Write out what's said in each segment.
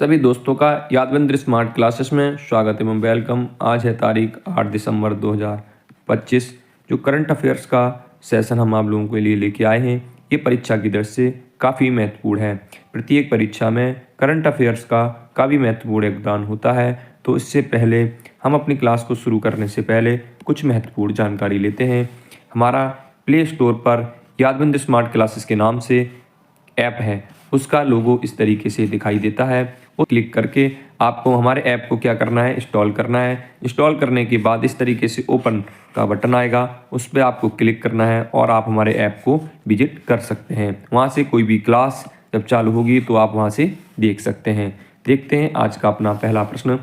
सभी दोस्तों का यादविंद्र स्मार्ट क्लासेस में स्वागत एवं वेलकम। आज है तारीख 8 दिसंबर 2025। जो करंट अफेयर्स का सेशन हम आप लोगों के लिए लेके आए हैं, ये परीक्षा की दृष्टि से काफ़ी महत्वपूर्ण है। प्रत्येक परीक्षा में करंट अफेयर्स का काफ़ी महत्वपूर्ण योगदान होता है। तो इससे पहले हम अपनी क्लास को शुरू करने से पहले कुछ महत्वपूर्ण जानकारी लेते हैं। हमारा प्ले स्टोर पर यादविंद्र स्मार्ट क्लासेस के नाम से ऐप है, उसका लोगो इस तरीके से दिखाई देता है। वो क्लिक करके आपको हमारे ऐप को क्या करना है, इंस्टॉल करना है। इंस्टॉल करने के बाद इस तरीके से ओपन का बटन आएगा, उस पर आपको क्लिक करना है और आप हमारे ऐप को विजिट कर सकते हैं। वहाँ से कोई भी क्लास जब चालू होगी तो आप वहाँ से देख सकते हैं। देखते हैं आज का अपना पहला प्रश्न।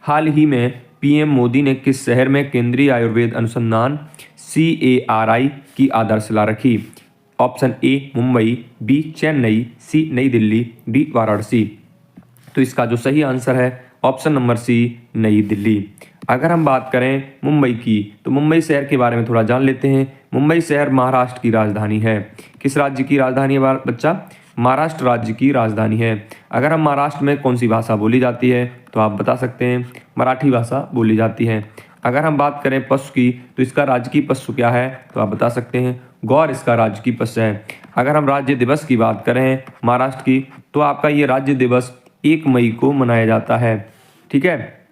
हाल ही में पीएम मोदी ने किस शहर में केंद्रीय आयुर्वेद अनुसंधान CARI की आधारशिला रखी? Option A Mumbai, B Chennai, C New Delhi, D Varanasi. तो इसका जो सही आंसर है option number C New Delhi. अगर हम बात करें मुंबई की, तो मुंबई शहर के बारे में थोड़ा जान लेते हैं। मुंबई शहर महाराष्ट्र की राजधानी है। किस राज्य की राजधानी है बच्चा? महाराष्ट्र राज्य की राजधानी है। अगर हम महाराष्ट्र में कौन सी भाषा बोली जाती है तो आप बता सकते हैं, मराठी भाषा बोली जाती है। अगर हम बात करें पशु की, तो इसका राजकीय पशु क्या है तो आप बता सकते हैं, गौर इसका राजकीय पशु है। अगर हम राज्य दिवस की बात करें महाराष्ट्र की, तो आपका ये राज्य दिवस 1 मई को मनाया जाता है। ठीक है।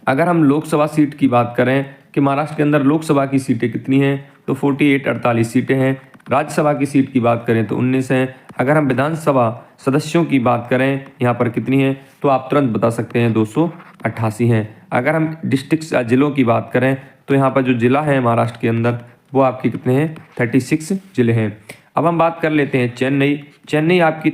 अगर हम लोकसभा सीट की बात करें कि महाराष्ट्र के अंदर लोकसभा की सीटें कितनी हैं, तो 48 सीटें हैं। राज्यसभा की सीट की बात करें तो 19 हैं। अगर हम विधानसभा सदस्यों की बात करें यहाँ पर कितनी है, तो आप तुरंत बता सकते हैं 288 हैं। अगर हम डिस्ट्रिक्ट या जिलों की बात करें तो यहाँ पर जो जिला है महाराष्ट्र के अंदर वो आपके कितने हैं, 36 जिले हैं। अब हम बात कर लेते हैं चेन्नई। चेन्नई आपकी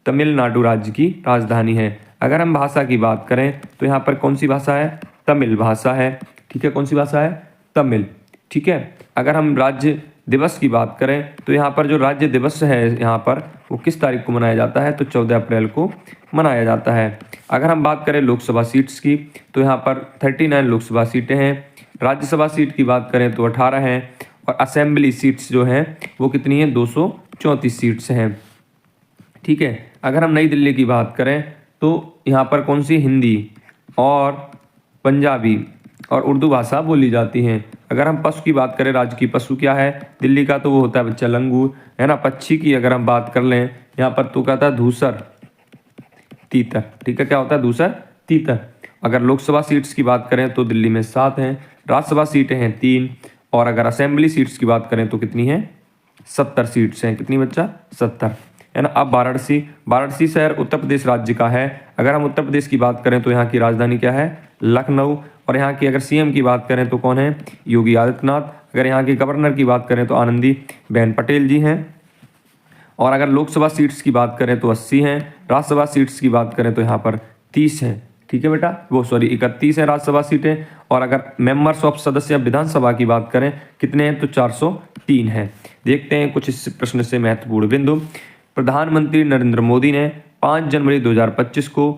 तमिलनाडु राज्य की राजधानी है। अगर हम भाषा की बात करें तो यहाँ पर कौन सी भाषा है, तमिल भाषा है। ठीक है, कौन सी भाषा है, तमिल। ठीक है। अगर हम राज्य दिवस की बात करें तो यहाँ पर जो राज्य दिवस है यहाँ पर वो किस तारीख को मनाया जाता है, तो 14 अप्रैल को मनाया जाता है। अगर हम बात करें लोकसभा सीट्स की, तो यहाँ पर 39 लोकसभा सीटें हैं। राज्यसभा सीट की बात करें तो 18 हैं और असेंबली सीट्स जो हैं वो कितनी हैं, 234 सीट्स हैं। ठीक है। अगर हम नई दिल्ली की बात करें तो यहाँ पर कौन सी हिंदी और पंजाबी और उर्दू भाषा बोली जाती हैं। अगर हम पशु की बात करें, राज्य की पशु क्या है दिल्ली का, तो वो होता है बच्चा लंगूर, है ना। पक्षी की अगर हम बात कर लें यहाँ पर तो कहता है धूसर तीतर। ठीक है, क्या होता है, धूसर तीतर। अगर लोकसभा सीट्स की बात करें तो दिल्ली में 7 हैं। राज्यसभा सीटें हैं 3 और अगर असेंबली सीट्स की बात करें तो कितनी है, 70 सीट्स हैं। कितनी बच्चा, 70, है ना। अब वाराणसी शहर उत्तर प्रदेश राज्य का है। अगर हम उत्तर प्रदेश की बात करें तो यहाँ की राजधानी क्या है, लखनऊ। और यहाँ की अगर CM की बात करें तो कौन है, योगी आदित्यनाथ। अगर यहाँ के गवर्नर की बात करें तो आनंदी बेन पटेल जी हैं। और अगर लोकसभा सीट्स की बात करें तो 80 हैं। राज्यसभा सीट्स की बात करें तो यहाँ पर 30 हैं। ठीक है बेटा, 31 हैं राज्यसभा सीटें। और अगर मेंबर्स ऑफ सदस्य विधानसभा की बात करें कितने हैं, तो 403 हैं। देखते हैं कुछ इस प्रश्न से महत्वपूर्ण बिंदु। प्रधानमंत्री नरेंद्र मोदी ने 5 जनवरी 2025 को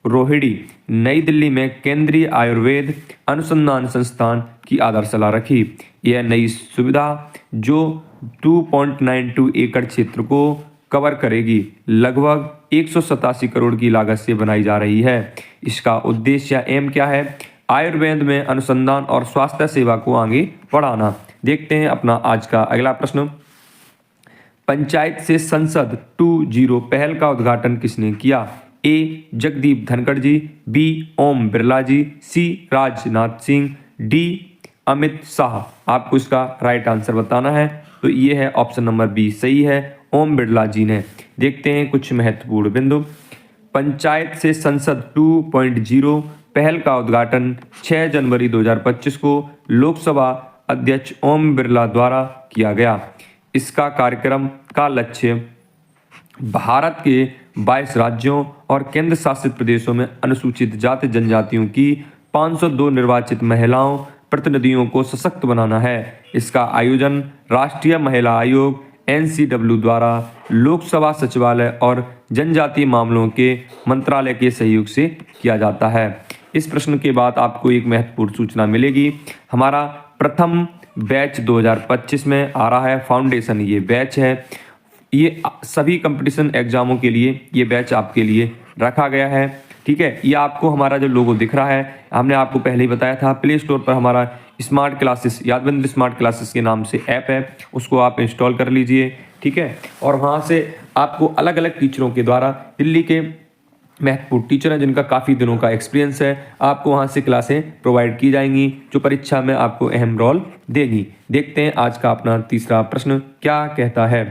रोहिणी नई दिल्ली में केंद्रीय आयुर्वेद अनुसंधान संस्थान की आधारशिला रखी। यह नई सुविधा जो 2.92 एकड़ क्षेत्र को कवर करेगी, लगभग 187 करोड़ की लागत से बनाई जा रही है। इसका उद्देश्य या एम क्या है, आयुर्वेद में अनुसंधान और स्वास्थ्य सेवा को आगे बढ़ाना। देखते हैं अपना आज का अगला प्रश्न। पंचायत से संसद 2.0 पहल का उद्घाटन किसने किया? ए जगदीप धनखड़ जी, बी ओम बिरला जी, सी राजनाथ सिंह, डी अमित शाह। आपको इसका राइट आंसर बताना है। तो ये है ऑप्शन नंबर बी सही है, ओम बिरला जी ने। देखते हैं कुछ महत्वपूर्ण बिंदु। पंचायत से संसद 2.0 पहल का उद्घाटन 6 जनवरी 2025 को लोकसभा अध्यक्ष ओम बिरला द्वारा किया गया। इसका कार्यक्रम का लक्ष्य भारत के 22 राज्यों और केंद्र शासित प्रदेशों में अनुसूचित जाति जनजातियों की 502 निर्वाचित महिलाओं प्रतिनिधियों को सशक्त बनाना है। इसका आयोजन राष्ट्रीय महिला आयोग NCW द्वारा लोकसभा सचिवालय और जनजातीय मामलों के मंत्रालय के सहयोग से किया जाता है। इस प्रश्न के बाद आपको एक महत्वपूर्ण सूचना मिलेगी। हमारा प्रथम बैच 2025 में आ रहा है, फाउंडेशन ये बैच है। ये सभी कंपटीशन एग्जामों के लिए ये बैच आपके लिए रखा गया है। ठीक है, ये आपको हमारा जो लोगो दिख रहा है, हमने आपको पहले ही बताया था, प्ले स्टोर पर हमारा स्मार्ट क्लासेस, यादवंत स्मार्ट क्लासेस के नाम से ऐप है, उसको आप इंस्टॉल कर लीजिए। ठीक है, और वहाँ से आपको अलग अलग टीचरों के द्वारा, दिल्ली के महत्वपूर्ण टीचर हैं जिनका काफ़ी दिनों का एक्सपीरियंस है, आपको वहाँ से क्लासें प्रोवाइड की जाएंगी जो परीक्षा में आपको अहम रोल देगी। देखते हैं आज का अपना तीसरा प्रश्न क्या कहता है।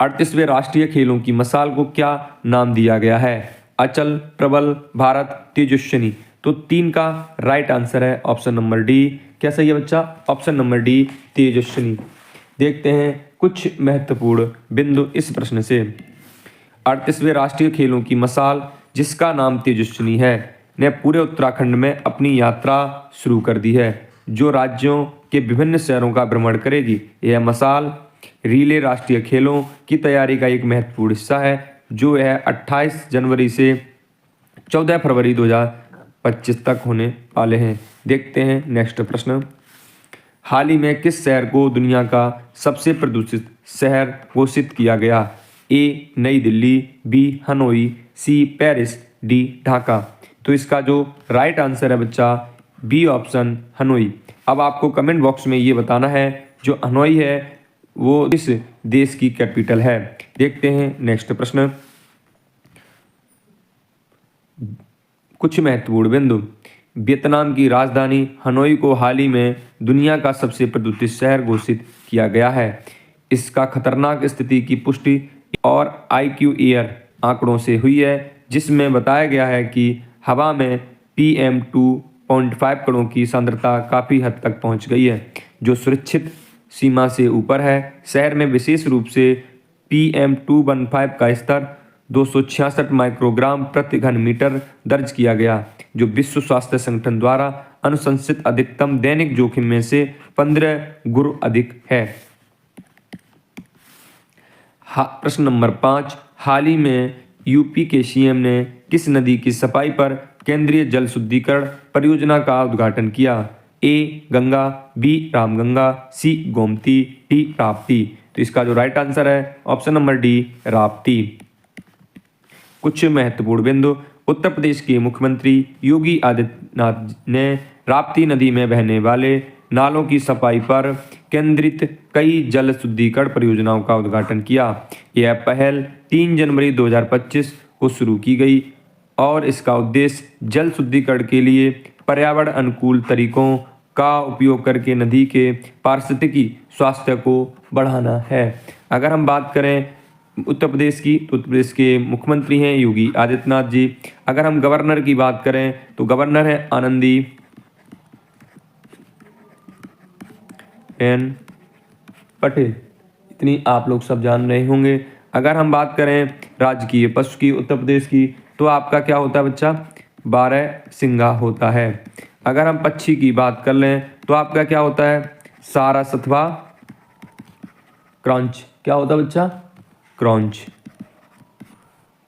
38वें राष्ट्रीय खेलों की मशाल को क्या नाम दिया गया है? अचल, प्रबल, भारत, तेजस्विनी। तो 3 का राइट आंसर है ऑप्शन नंबर डी। क्या सही है बच्चा? Option number D, Tejaswini. देखते हैं कुछ महत्वपूर्ण बिंदु इस प्रश्न से। 38वें राष्ट्रीय खेलों की मशाल, जिसका नाम तेजस्विनी है, ने पूरे उत्तराखंड में अपनी यात्रा शुरू कर दी है, जो राज्यों के विभिन्न शहरों का भ्रमण करेगी। यह मशाल रिले राष्ट्रीय खेलों की तैयारी का एक महत्वपूर्ण हिस्सा है, जो है 28 जनवरी से 14 फरवरी 2025 तक होने वाले हैं। देखते हैं नेक्स्ट प्रश्न। हाल ही में किस शहर को दुनिया का सबसे प्रदूषित शहर घोषित किया गया? A New Delhi, B Hanoi, C Paris, D Dhaka. तो इसका जो राइट आंसर है बच्चा बी ऑप्शन हनोई। अब आपको कमेंट बॉक्स में ये बताना है जो हनोई है वो इस देश की कैपिटल है। देखते हैं नेक्स्ट प्रश्न। कुछ महत्वपूर्ण बिंदु। वियतनाम की राजधानी हनोई को हाल ही में दुनिया का सबसे प्रदूषित शहर घोषित किया गया है। इसका खतरनाक स्थिति की पुष्टि और IQ एयर आंकड़ों से हुई है, जिसमें बताया गया है कि हवा में PM 2.5 कणों की सांद्रता काफ़ी हद तक पहुंच गई है, जो सुरक्षित सीमा से ऊपर है। शहर में विशेष रूप से PM 2.15 का स्तर 266 माइक्रोग्राम प्रति घन मीटर दर्ज किया गया, जो विश्व स्वास्थ्य संगठन द्वारा अनुशंसित अधिकतम दैनिक जोखिम में से 15 गुना अधिक है। प्रश्न नंबर 5। हाल ही में यूपी के CM ने किस नदी की सफाई पर केंद्रीय जल शुद्धिकरण परियोजना का उद्घाटन किया? ए गंगा, बी रामगंगा, सी गोमती, डी राप्ती। तो इसका जो राइट आंसर है ऑप्शन नंबर डी राप्ती। कुछ महत्वपूर्ण बिंदु। उत्तर प्रदेश के मुख्यमंत्री योगी आदित्यनाथ ने राप्ती नदी में बहने वाले नालों की सफाई पर केंद्रित कई जल शुद्धिकरण परियोजनाओं का उद्घाटन किया। यह पहल 3 जनवरी 2025 को शुरू की गई और इसका उद्देश्य जल शुद्धिकरण के लिए पर्यावरण अनुकूल तरीकों का उपयोग करके नदी के पारिस्थितिकी स्वास्थ्य को बढ़ाना है। अगर हम बात करें उत्तर प्रदेश की, तो उत्तर प्रदेश के मुख्यमंत्री हैं योगी आदित्यनाथ जी। अगर हम गवर्नर की बात करें तो गवर्नर है आनंदी बेन पटेल। इतनी आप लोग सब जान रहे होंगे। अगर हम बात करें राजकीय पशु की उत्तर प्रदेश की, तो आपका क्या होता है बच्चा? 12 सिंगा होता है। अगर हम पक्षी की बात कर लें तो आपका क्या होता है? सारस अथवा क्रॉन्च। क्या होता है बच्चा? क्रॉन्च।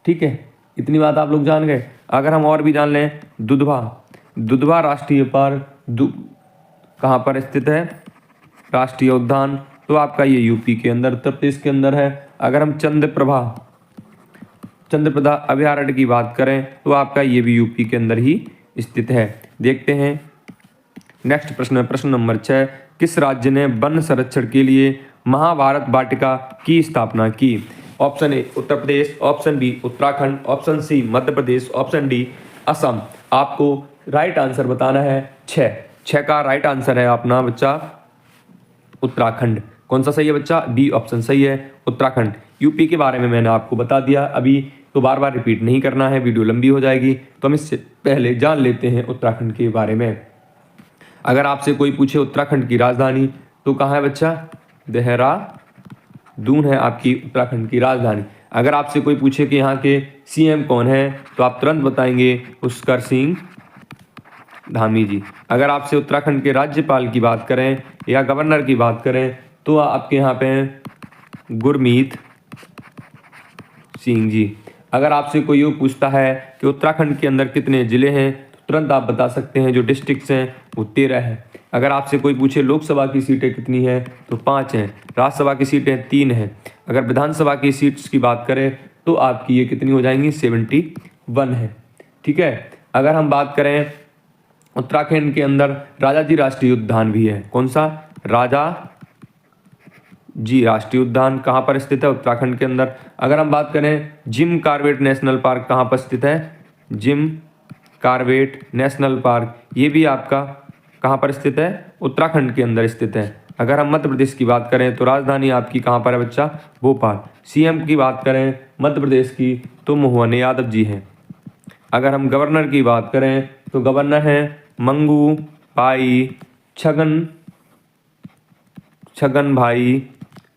ठीक है, इतनी बात आप लोग जान गए। अगर हम और भी जान लें, दुधवा। दुधवा राष्ट्रीय पार्क कहाँ पर स्थित है? राष्ट्रीय उद्यान। तो आपका ये यूपी के अंदर, उत्तर प्रदेश के अंदर है। अगर हम चंद्रप्रभा अभयारण्य की बात करें तो आपका ये भी यूपी के अंदर ही स्थित है। देखते हैं नेक्स्ट प्रश्न। प्रश्न नंबर 6। किस राज्य ने वन संरक्षण के लिए महाभारत वाटिका की स्थापना की? Option A Uttar Pradesh, option B Uttarakhand, option C Madhya Pradesh, option D Assam. आपको राइट आंसर बताना है 6 का राइट आंसर है अपना बच्चा उत्तराखंड। कौन सा सही है बच्चा? बी ऑप्शन सही है, उत्तराखंड। यूपी के बारे में मैंने आपको बता दिया, अभी तो बार बार रिपीट नहीं करना है, वीडियो लंबी हो जाएगी। तो हम इससे पहले जान लेते हैं उत्तराखंड के बारे में। अगर आपसे कोई पूछे उत्तराखंड की राजधानी, तो कहाँ है बच्चा? देहरादून है आपकी उत्तराखंड की राजधानी। अगर आपसे कोई पूछे कि यहाँ के CM कौन है, तो आप तुरंत बताएंगे पुष्कर सिंह धामी जी। अगर आपसे उत्तराखंड के राज्यपाल की बात करें या गवर्नर की बात करें, तो आपके यहाँ पे गुरमीत सिंह जी। अगर आपसे कोई ये पूछता है कि उत्तराखंड के अंदर कितने ज़िले हैं, तुरंत आप बता सकते हैं जो डिस्ट्रिक्ट्स हैं वो 13 है। अगर आपसे कोई पूछे लोकसभा की सीटें कितनी हैं तो 5 हैं, राज्यसभा की सीटें 3 हैं। अगर विधानसभा की सीट्स की बात करें तो आपकी ये कितनी हो जाएंगी 71 है। ठीक है। अगर हम बात करें उत्तराखंड के अंदर राजा जी राष्ट्रीय उद्यान भी है। कौन सा? राजा जी राष्ट्रीय उद्यान कहाँ पर स्थित है? उत्तराखंड के अंदर। अगर हम बात करें जिम कॉर्बेट नेशनल पार्क कहाँ पर स्थित है? जिम कॉर्बेट नेशनल पार्क, ये भी आपका कहाँ पर स्थित है? उत्तराखंड के अंदर स्थित है। अगर हम मध्य प्रदेश की बात करें तो राजधानी आपकी कहाँ पर है बच्चा? भोपाल। सीएम की बात करें मध्य प्रदेश की तो मोहन यादव जी हैं। अगर हम गवर्नर की बात करें तो गवर्नर हैं मंगू भाई छगन भाई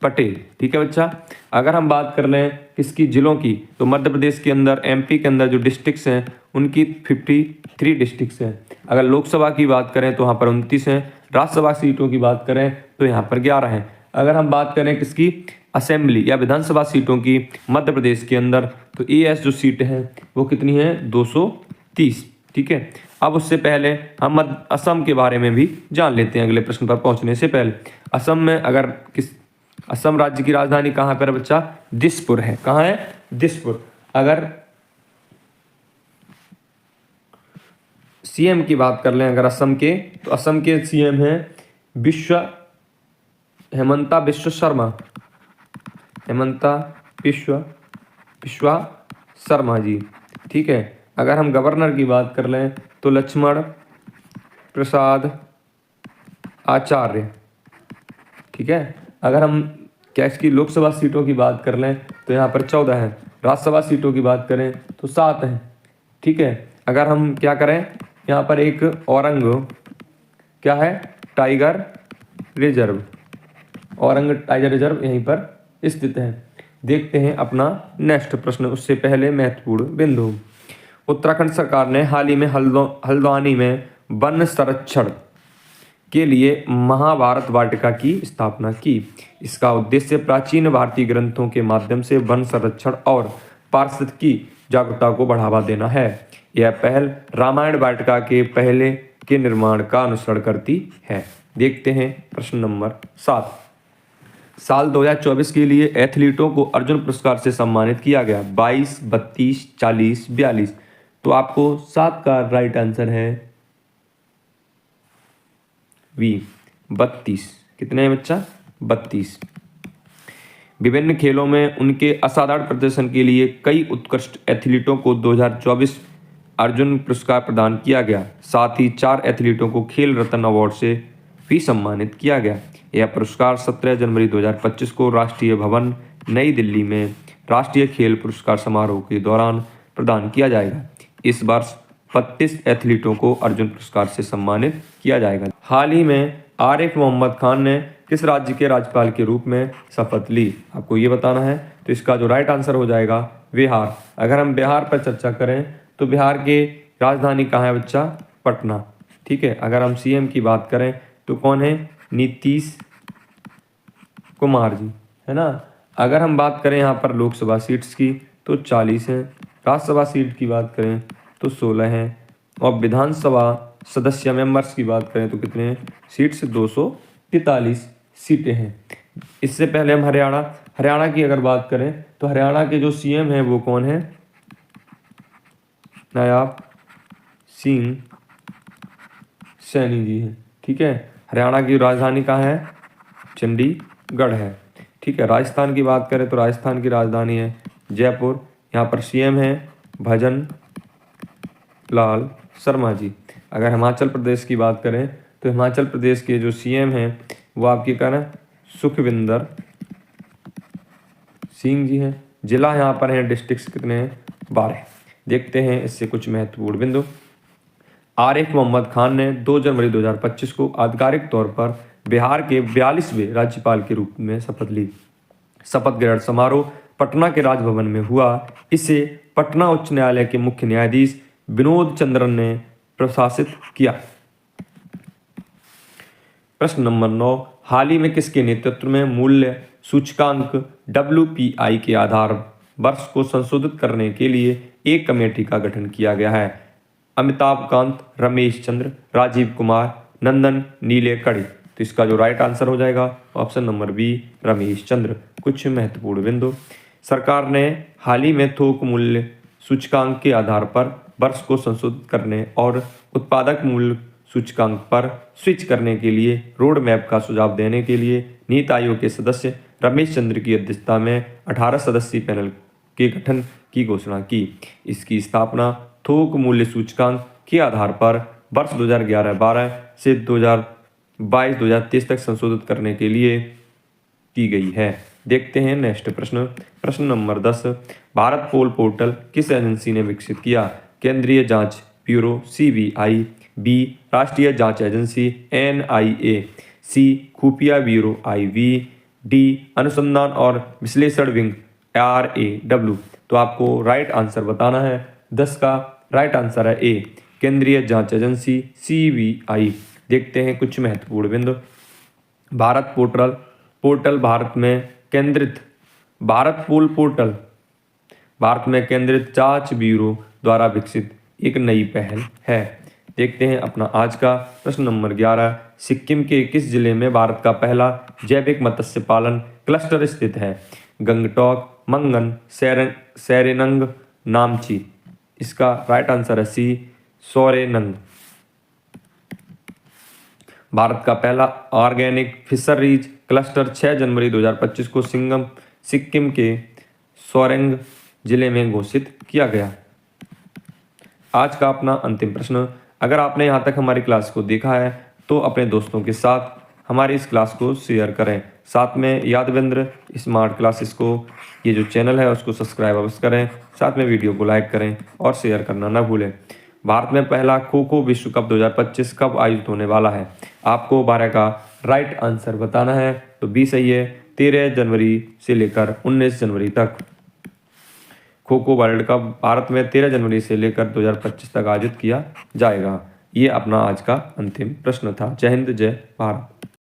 पटेल। ठीक है बच्चा। अगर हम बात कर लें किसकी? जिलों की, तो मध्य प्रदेश के अंदर एमपी के अंदर जो डिस्ट्रिक्ट्स हैं उनकी 53 डिस्ट्रिक्ट्स हैं। अगर लोकसभा की बात करें तो यहाँ पर 29 हैं। राज्यसभा सीटों की बात करें तो यहाँ पर 11 हैं। अगर हम बात करें किसकी? असेंबली या विधानसभा सीटों की मध्य प्रदेश के अंदर, तो एएस जो सीट हैं वो कितनी है? 230। ठीक है। अब उससे पहले हम असम के बारे में भी जान लेते हैं अगले प्रश्न पर पहुंचने से पहले। असम में अगर असम राज्य की राजधानी कहाँ पर है बच्चा? दिसपुर है। कहाँ है? दिसपुर। अगर सीएम की बात कर लें अगर असम के, तो असम के सीएम हैं हेमंता बिश्व शर्मा जी। ठीक है। अगर हम गवर्नर की बात कर लें तो लक्ष्मण प्रसाद आचार्य। ठीक है। अगर हम क्या इसकी लोकसभा सीटों की बात कर लें तो यहाँ पर 14 है। राज्यसभा सीटों की बात करें तो 7 हैं। ठीक है। अगर हम क्या करें, यहाँ पर एक औरंग क्या है? Tiger reserve, Orang tiger reserve यहीं पर स्थित है। देखते हैं अपना नेक्स्ट प्रश्न। उससे पहले महत्वपूर्ण बिंदु। उत्तराखंड सरकार ने हाल ही में हल्द्वानी में वन संरक्षण के लिए महाभारत वाटिका की स्थापना की। इसका उद्देश्य प्राचीन भारतीय ग्रंथों के माध्यम से वन संरक्षण और पारिस्थितिकी जागरूकता को बढ़ावा देना है। यह पहल रामायण वाटिका के पहले के निर्माण का अनुसरण करती है। देखते हैं प्रश्न नंबर 7। साल 2024 के लिए एथलीटों को अर्जुन पुरस्कार से सम्मानित किया गया। 22, 32, 40, 42। तो आपको 7 का राइट आंसर है वी 32। कितने हैं बच्चा? 32। विभिन्न खेलों में उनके असाधारण प्रदर्शन के लिए कई उत्कृष्ट एथलीटों को 2024 अर्जुन पुरस्कार प्रदान किया गया। साथ ही 4 एथलीटों को खेल रत्न अवार्ड से भी सम्मानित किया गया। यह पुरस्कार 17 जनवरी 2025 को राष्ट्रीय भवन नई दिल्ली में राष्ट्रीय खेल पुरस्कार समारोह के दौरान प्रदान किया जाएगा। इस वर्ष 32 एथलीटों को अर्जुन पुरस्कार से सम्मानित किया जाएगा। हाल ही में आरिफ मोहम्मद खान ने किस राज्य के राज्यपाल के रूप में शपथ ली? आपको ये बताना है। तो इसका जो राइट आंसर हो जाएगा बिहार। अगर हम बिहार पर चर्चा करें तो बिहार के राजधानी कहाँ है बच्चा? पटना। ठीक है। अगर हम सीएम की बात करें तो कौन है? नीतीश कुमार जी, है ना। अगर हम बात करें यहाँ पर लोकसभा सीट्स की तो 40 हैं। राज्यसभा सीट की बात करें तो 16 हैं। और विधानसभा सदस्य मेंबर्स की बात करें तो कितने हैं? सीट्स 243 सीटें हैं। इससे पहले हम हरियाणा की अगर बात करें तो हरियाणा के जो सीएम हैं वो कौन है? नायाब सिंह सैनी जी हैं। ठीक है। हरियाणा की राजधानी कहाँ है? चंडीगढ़ है। ठीक है। राजस्थान की बात करें तो राजस्थान की राजधानी है जयपुर। यहाँ पर सीएम है भजन लाल शर्मा जी। अगर हिमाचल प्रदेश की बात करें तो हिमाचल प्रदेश के जो सीएम हैं वो आपके क्या है? सुखविंदर सिंह जी हैं। जिला यहाँ पर हैं, डिस्ट्रिक्ट्स कितने हैं? 12। देखते हैं इससे कुछ महत्वपूर्ण बिंदु। आरिफ मोहम्मद खान ने 2 जनवरी 2025 को आधिकारिक तौर पर बिहार के 42वें राज्यपाल के रूप में शपथ ली। शपथ ग्रहण समारोह पटना के राजभवन में हुआ। इसे पटना उच्च न्यायालय के मुख्य न्यायाधीश विनोद चंद्रन ने प्रशासित किया। प्रश्न नंबर 9। हाल ही में किसके नेतृत्व में मूल्य सूचकांक WPI के आधार वर्ष को संशोधित करने के लिए एक कमेटी का गठन किया गया है? अमिताभ कांत, रमेश चंद्र, राजीव कुमार, नंदन नीलेकणी। तो इसका जो राइट आंसर हो जाएगा option number B, Ramesh Chandra. कुछ महत्वपूर्ण बिंदु। सरकार ने हाल ही में थोक मूल्य सूचकांक के आधार पर वर्ष को संशोधित करने और उत्पादक मूल्य सूचकांक पर स्विच करने के लिए रोड मैप का सुझाव देने के लिए नीति आयोग के सदस्य रमेश चंद्र की अध्यक्षता में 18 सदस्यीय पैनल के गठन की घोषणा की। इसकी स्थापना थोक मूल्य सूचकांक के आधार पर वर्ष 2011-12 से 2022-2023 तक संशोधित करने के लिए की गई है। देखते हैं नेक्स्ट प्रश्न। प्रश्न नंबर 10, भारत पोल पोर्टल किस एजेंसी ने विकसित किया? केंद्रीय जांच ब्यूरो सीबीआई, बी राष्ट्रीय जांच एजेंसी एनआईए, सी खुफिया ब्यूरो आईबी, डी अनुसंधान और विश्लेषण विंग आरएडब्ल्यू। तो आपको राइट आंसर बताना है। 10 का राइट आंसर है ए, केंद्रीय जांच एजेंसी सीबीआई। देखते हैं कुछ महत्वपूर्ण बिंदु। भारत पोर्टल भारत पोल पोर्टल भारत में केंद्रित जांच ब्यूरो द्वारा विकसित एक नई पहल है। देखते हैं अपना आज का प्रश्न नंबर 11, सिक्किम के किस जिले में भारत का पहला जैविक मत्स्य पालन क्लस्टर स्थित है? गंगटोक, मंगन, सेरेनंग, नामची। इसका राइट आंसर है सी, सोरेनंग। भारत का पहला ऑर्गेनिक फिशरीज क्लस्टर 6 जनवरी 2025 को सिक्किम के सोरेंग जिले में घोषित किया गया। आज का अपना अंतिम प्रश्न। अगर आपने यहाँ तक हमारी क्लास को देखा है तो अपने दोस्तों के साथ हमारी इस क्लास को शेयर करें। साथ में यादवेंद्र स्मार्ट क्लासेस को ये जो चैनल है उसको सब्सक्राइब अवश्य करें। साथ में वीडियो को लाइक करें और शेयर करना ना भूलें। भारत में पहला खो खो विश्व कप 2025 कब आयोजित होने वाला है? आपको 12 का राइट आंसर बताना है। तो बी सही है, 13 जनवरी से लेकर 19 जनवरी तक। खो खो वर्ल्ड कप भारत में 13 जनवरी से लेकर 2025 तक आयोजित किया जाएगा। ये अपना आज का अंतिम प्रश्न था। जय हिंद, जय भारत।